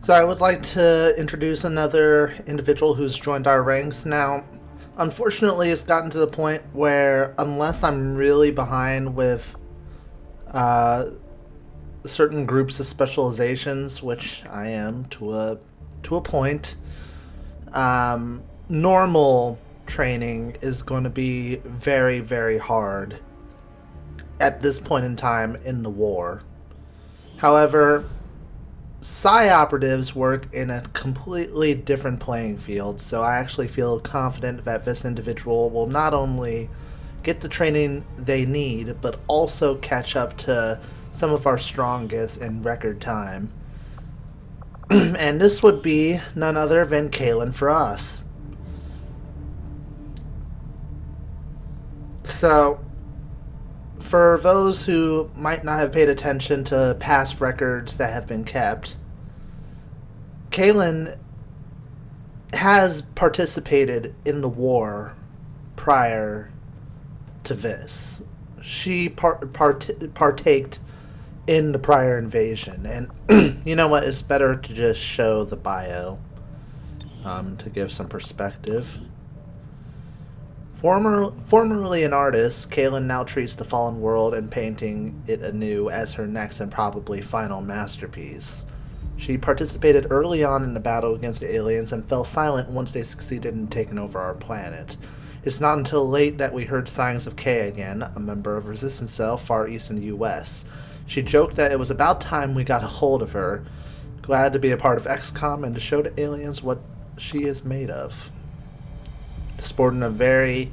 So I would like to introduce another individual who's joined our ranks now. Unfortunately, it's gotten to the point where unless I'm really behind with certain groups of specializations, which I am to a point, normal training is going to be very, very hard at this point in time in the war. However, Psi operatives work in a completely different playing field, so I actually feel confident that this individual will not only get the training they need, but also catch up to some of our strongest in record time. And this would be none other than Kalen for us. So, for those who might not have paid attention to past records that have been kept, Kalen has participated in the war prior to this. She partaked in the prior invasion, and you know what? It's better to just show the bio to give some perspective. Formerly an artist, Kalen now treats the fallen world and painting it anew as her next and probably final masterpiece. She participated early on in the battle against the aliens and fell silent once they succeeded in taking over our planet. It's not until late that we heard signs of Kay again, a member of Resistance Cell far east in the US. She joked that it was about time we got a hold of her, glad to be a part of XCOM and to show the aliens what she is made of. Sporting a very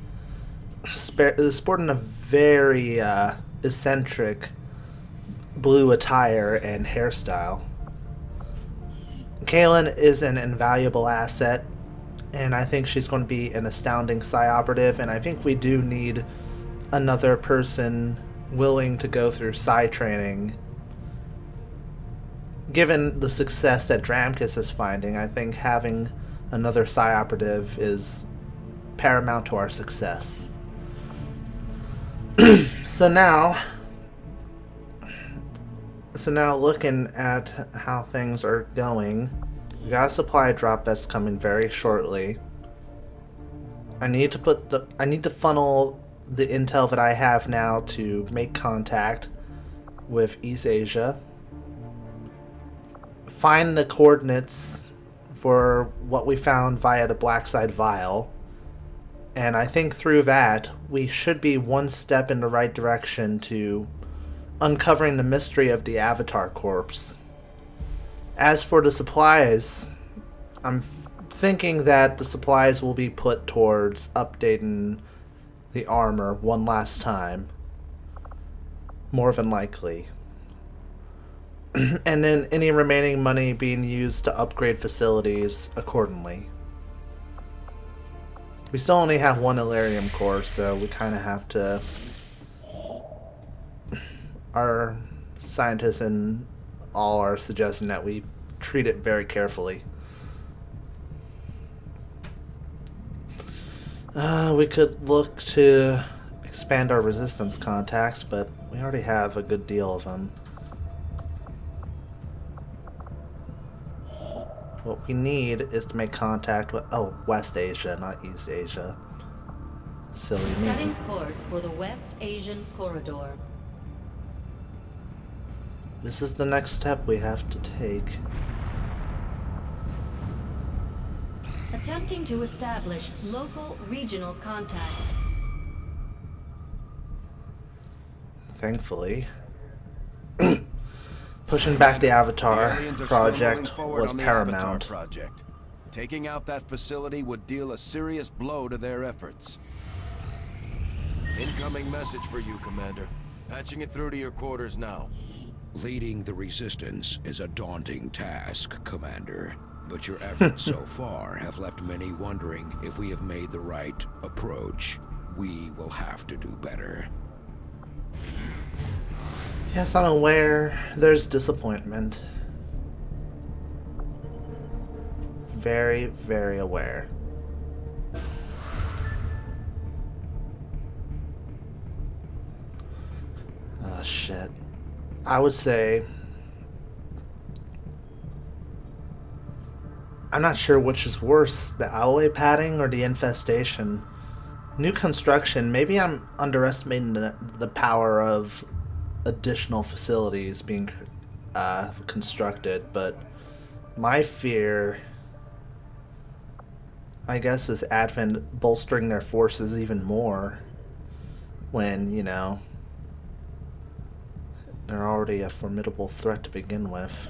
eccentric blue attire and hairstyle. Kalen is an invaluable asset, and I think she's going to be an astounding Psi operative, and I think we do need another person willing to go through Psi training. Given the success that Dramkus is finding, I think having another Psi operative is paramount to our success. So now looking at how things are going, we got a supply drop that's coming very shortly. I need to funnel the intel that I have now to make contact with East Asia, find the coordinates for what we found via the Blacksite vial, and I think through that we should be one step in the right direction to uncovering the mystery of the Avatar corpse. As for the supplies, I'm thinking that the supplies will be put towards updating the armor one last time. More than likely. And then any remaining money being used to upgrade facilities accordingly. We still only have one Illyrium core, so we kind of have to... Our scientists and all are suggesting that we treat it very carefully. We could look to expand our resistance contacts, but we already have a good deal of them. What we need is to make contact with... Oh, West Asia, not East Asia. Silly me. Setting course for the West Asian corridor. This is the next step we have to take. Attempting to establish local regional contact. Thankfully, pushing back the Avatar project was paramount. Taking out that facility would deal a serious blow to their efforts. Incoming message for you, Commander. Patching it through to your quarters now. Leading the Resistance is a daunting task, Commander. But your efforts so far have left many wondering if we have made the right approach. We will have to do better. Yes, I'm aware there's disappointment. Very, very aware. Oh, shit. I would say I'm not sure which is worse, the alloy padding or the infestation. New construction, maybe I'm underestimating the power of additional facilities being constructed, but my fear, I guess, is Advent bolstering their forces even more when, you know, they're already a formidable threat to begin with.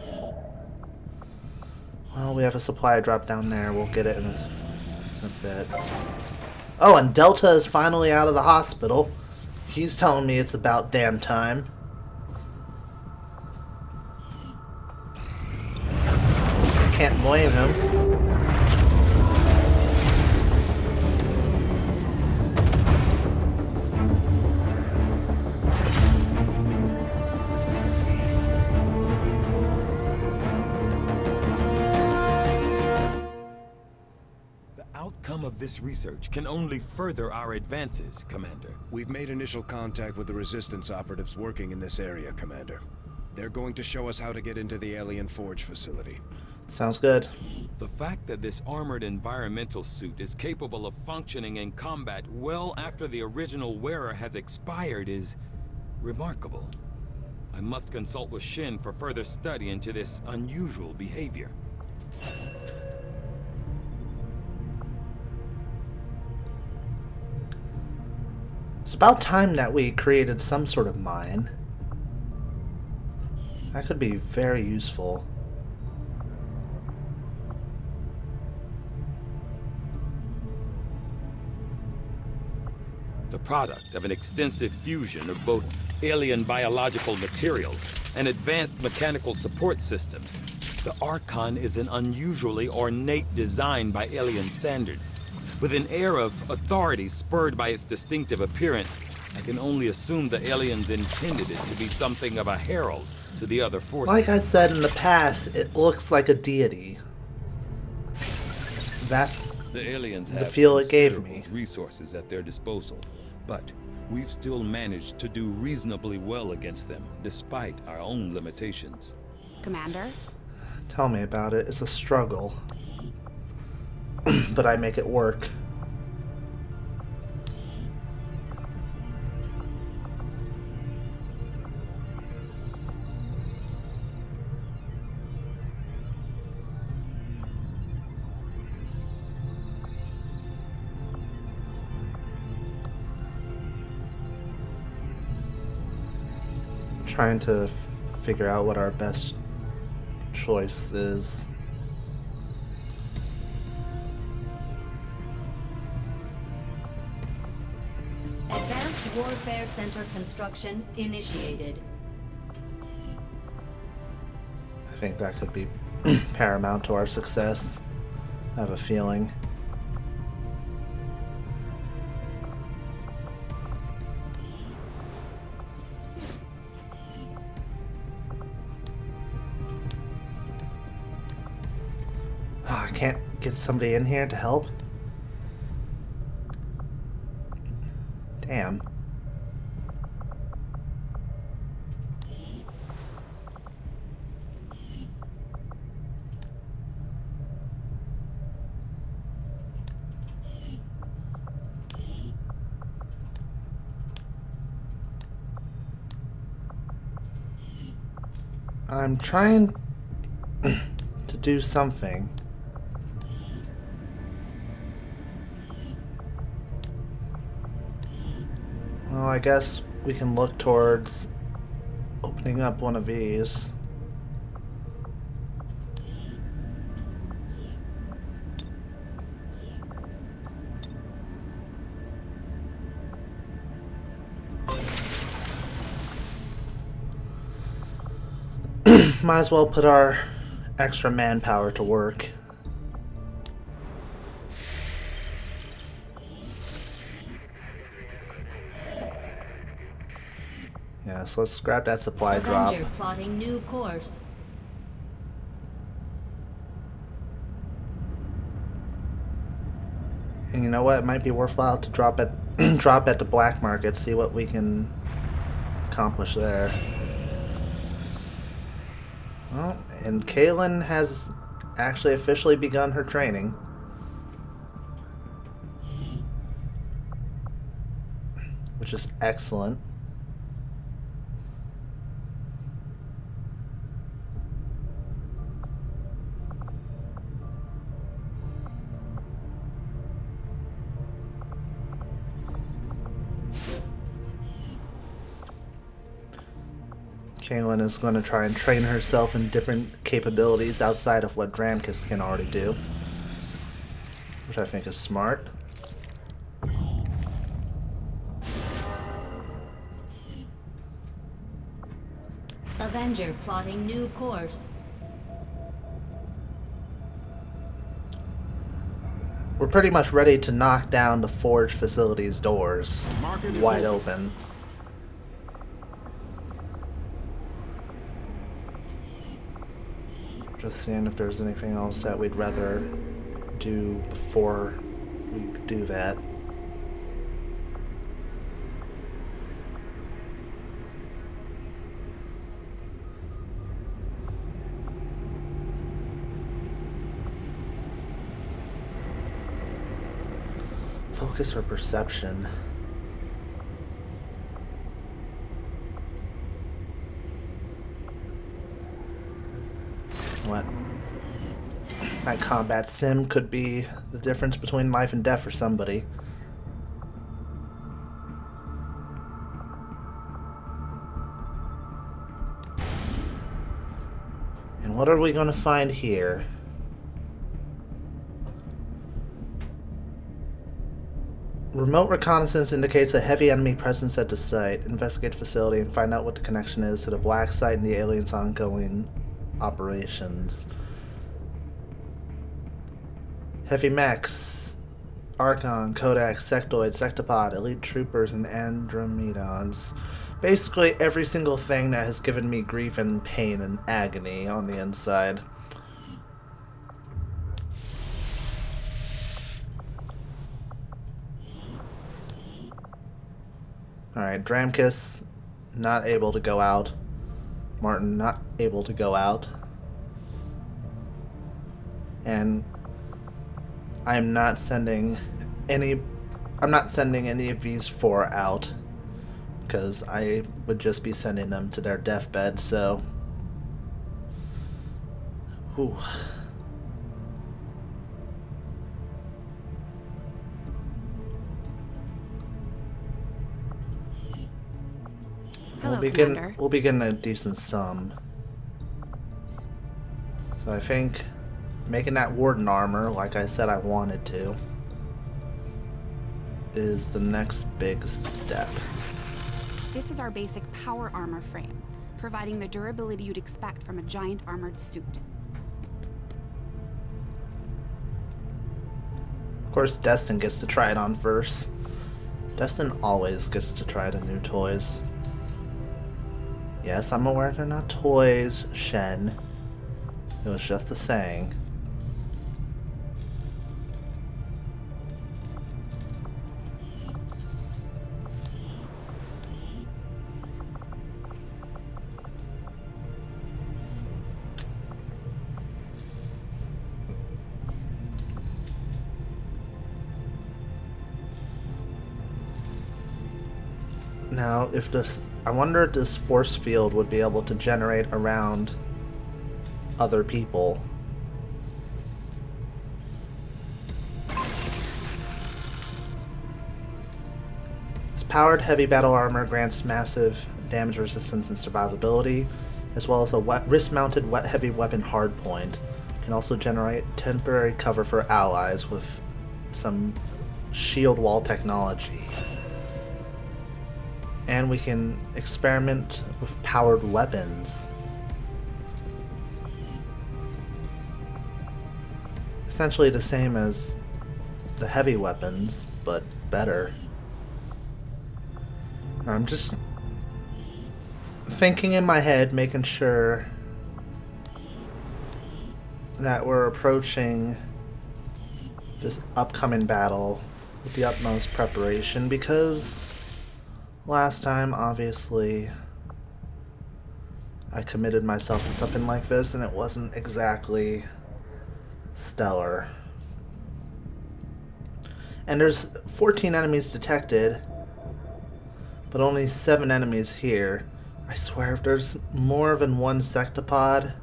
Well, we have a supply drop down there. We'll get it in a bit. Oh, and Delta is finally out of the hospital. He's telling me it's about damn time. Can't blame him. Of this research can only further our advances, Commander. We've made initial contact with the Resistance operatives working in this area, Commander. They're going to show us how to get into the Alien Forge facility. Sounds good. The fact that this armored environmental suit is capable of functioning in combat well after the original wearer has expired is remarkable. I must consult with Shin for further study into this unusual behavior. It's about time that we created some sort of mine. That could be very useful. The product of an extensive fusion of both alien biological materials and advanced mechanical support systems, the Archon is an unusually ornate design by alien standards. With an air of authority spurred by its distinctive appearance, I can only assume the aliens intended it to be something of a herald to the other forces. Like I said in the past, it looks like a deity. That's the aliens have the feel it gave me. Resources at their disposal, but we've still managed to do reasonably well against them, despite our own limitations. Commander? Tell me about it. It's a struggle. But I make it work. Trying to figure out what our best choice is. Advanced Warfare Center construction initiated. I think that could be paramount to our success. I have a feeling. Oh, I can't get somebody in here to help. Damn. I'm trying to do something. Well, I guess we can look towards opening up one of these. Might as well put our extra manpower to work. Yeah, so let's grab that supply drop. Avenger plotting new course. And you know what? It might be worthwhile to drop at drop at the black market, see what we can accomplish there. Well, and Kalen has actually officially begun her training. Which is excellent. Kaylin is going to try and train herself in different capabilities outside of what Dramkus can already do, which I think is smart. Avenger plotting new course. We're pretty much ready to knock down the Forge facility's doors wide open. Just seeing if there's anything else that we'd rather do before we do that. Focus or perception? What? That combat sim could be the difference between life and death for somebody. And what are we going to find here? Remote reconnaissance indicates a heavy enemy presence at the site. Investigate the facility and find out what the connection is to the Blacksite and the aliens' ongoing operations. Heavy mechs, Archon, Codex, Sectoid, Sectopod, Elite Troopers, and Andromedons. Basically every single thing that has given me grief and pain and agony on the inside. Alright, Dramkus not able to go out. Martin not able to go out. And I'm not sending any of these four out because I would just be sending them to their deathbed, so whew. Hello, Commander. We'll be getting a decent sum. So I think making that Warden armor, like I said I wanted to, is the next big step. This is our basic power armor frame, providing the durability you'd expect from a giant armored suit. Of course, Destin gets to try it on first. Destin always gets to try the new toys. Yes, I'm aware they're not toys, Shen. It was just a saying. Now, if this... I wonder if this force field would be able to generate around other people. This powered heavy battle armor grants massive damage resistance and survivability, as well as a wrist-mounted heavy weapon hardpoint. Can also generate temporary cover for allies with some shield wall technology. And we can experiment with powered weapons. Essentially the same as the heavy weapons, but better. I'm just thinking in my head, making sure that we're approaching this upcoming battle with the utmost preparation, because last time, obviously, I committed myself to something like this, and it wasn't exactly stellar. And there's 14 enemies detected, but only 7 enemies here. I swear, if there's more than one sectopod,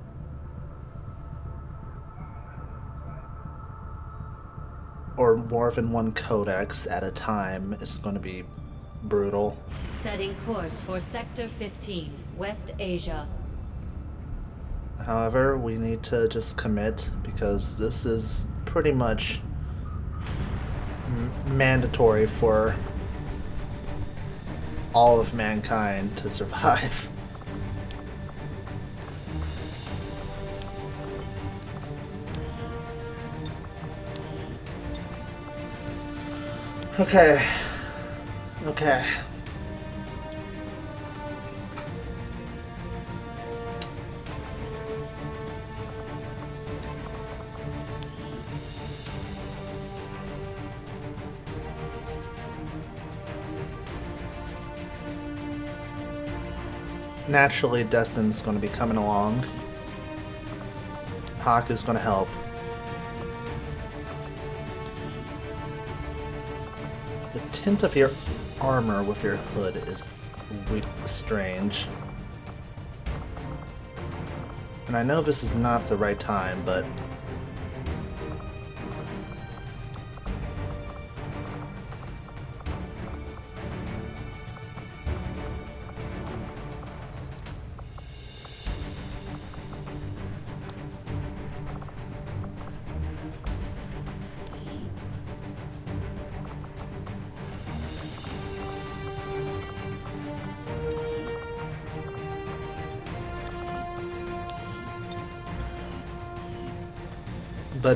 or more than one codex at a time, it's going to be brutal. Setting course for Sector 15, West Asia. However, we need to just commit because this is pretty much mandatory for all of mankind to survive. Okay. Okay. Naturally, Destin's going to be coming along. Hawk is going to help. The tint of your armor with your hood is strange. And I know this is not the right time, but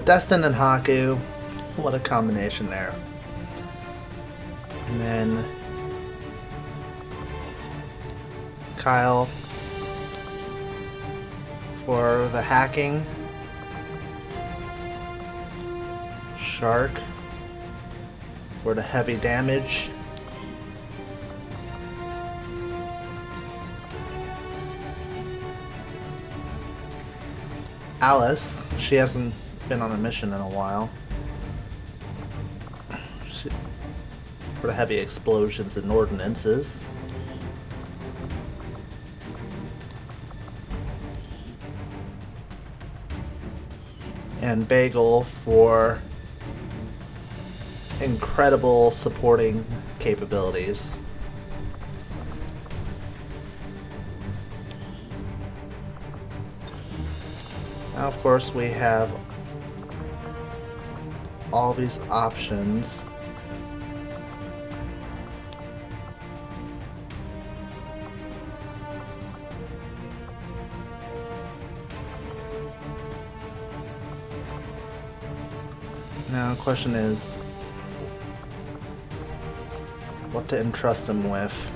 Destin and Haku, what a combination there. And then Kyle for the hacking. Shark for the heavy damage. Alice, she hasn't been on a mission in a while. For the heavy explosions and ordnances. And Bagel for incredible supporting capabilities. Now, of course, we have all these options. Now the question is what to entrust him with.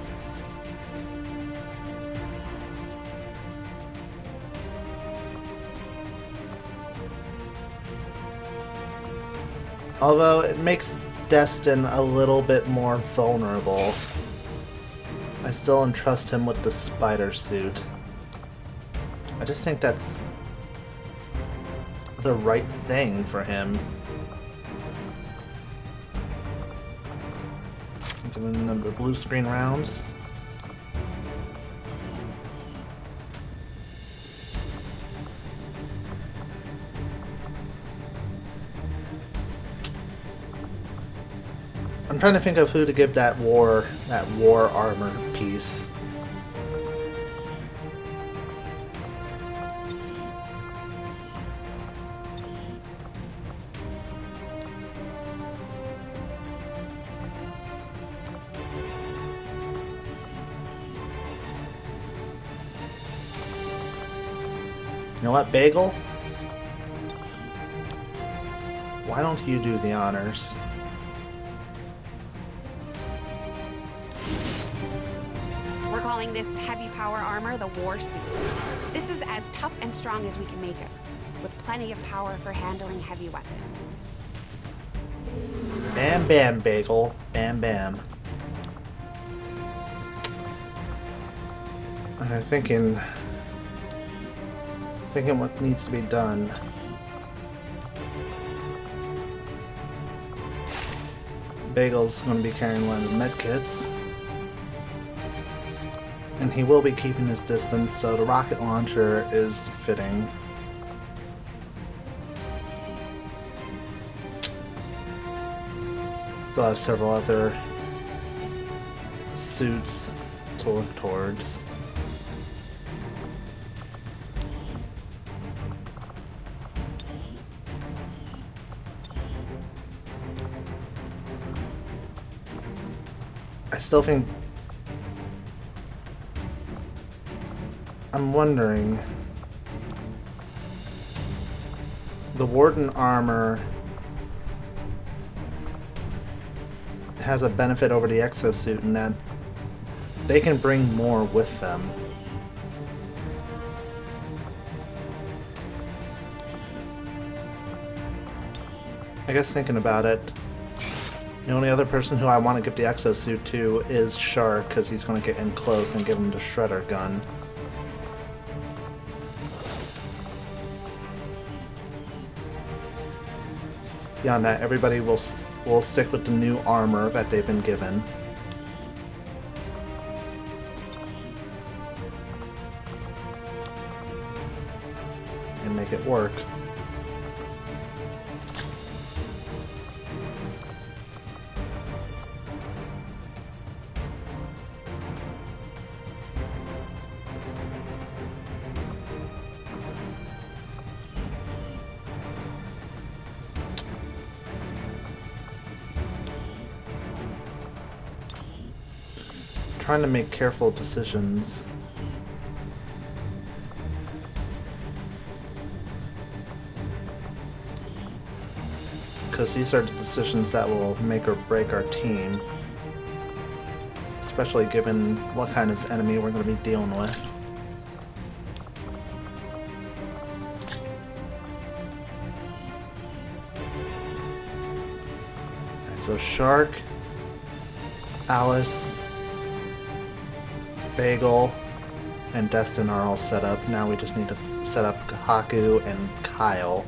Although it makes Destin a little bit more vulnerable, I still entrust him with the spider suit. I just think that's the right thing for him. Giving him the blue screen rounds. I'm trying to think of who to give that war armor piece. You know what, Bagel? Why don't you do the honors? We're calling this heavy power armor the War Suit. This is as tough and strong as we can make it, with plenty of power for handling heavy weapons. Bam bam, Bagel. Bam bam. I'm thinking what needs to be done. Bagel's going to be carrying one of the medkits. And he will be keeping his distance, so the rocket launcher is fitting. Still have several other suits to look towards. I still think... I'm wondering... The Warden armor has a benefit over the exosuit in that they can bring more with them. I guess thinking about it, the only other person who I want to give the exosuit to is Shark, because he's going to get in close and give him the shredder gun. Beyond that, everybody will stick with the new armor that they've been given. And make it work. Trying to make careful decisions. Because these are the decisions that will make or break our team. Especially given what kind of enemy we're going to be dealing with. Alright, so Shark, Alice, Bagel, and Destin are all set up. Now we just need to set up Haku and Kyle.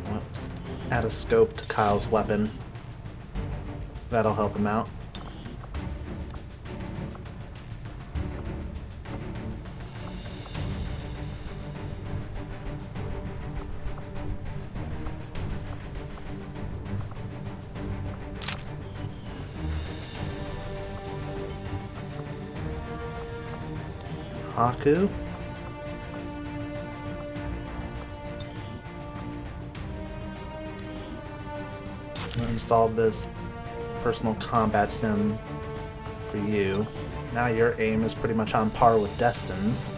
Whoops. Add a scope to Kyle's weapon. That'll help him out. Haku. Install this personal combat sim for you. Now your aim is pretty much on par with Destin's.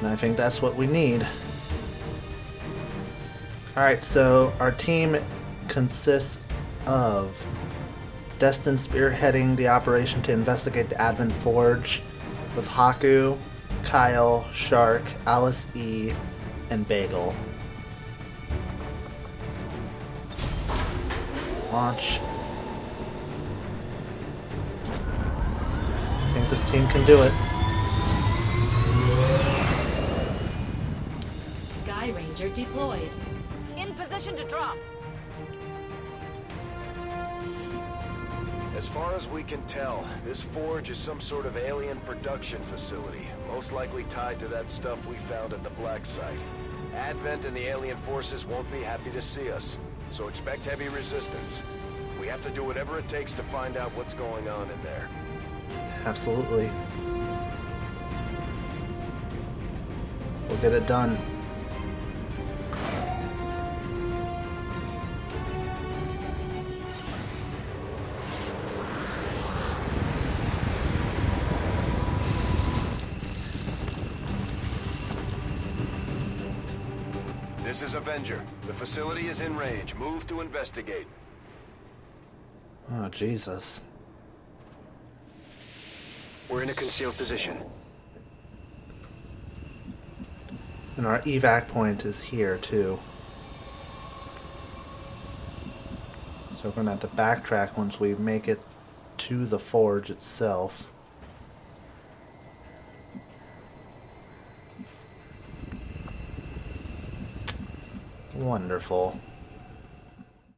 And I think that's what we need. Alright, so our team consists of Destin spearheading the operation to investigate the Advent Forge, with Haku, Kyle, Shark, Alice E, and Bagel. Launch. I think this team can do it. Sky Ranger deployed. In position to drop. As far as we can tell, this forge is some sort of alien production facility, most likely tied to that stuff we found at the Blacksite. Advent and the alien forces won't be happy to see us, so expect heavy resistance. We have to do whatever it takes to find out what's going on in there. Absolutely. We'll get it done. This is Avenger. The facility is in range. Move to investigate. Oh, Jesus. We're in a concealed position. And our evac point is here, too. So we're going to have to backtrack once we make it to the forge itself. Wonderful.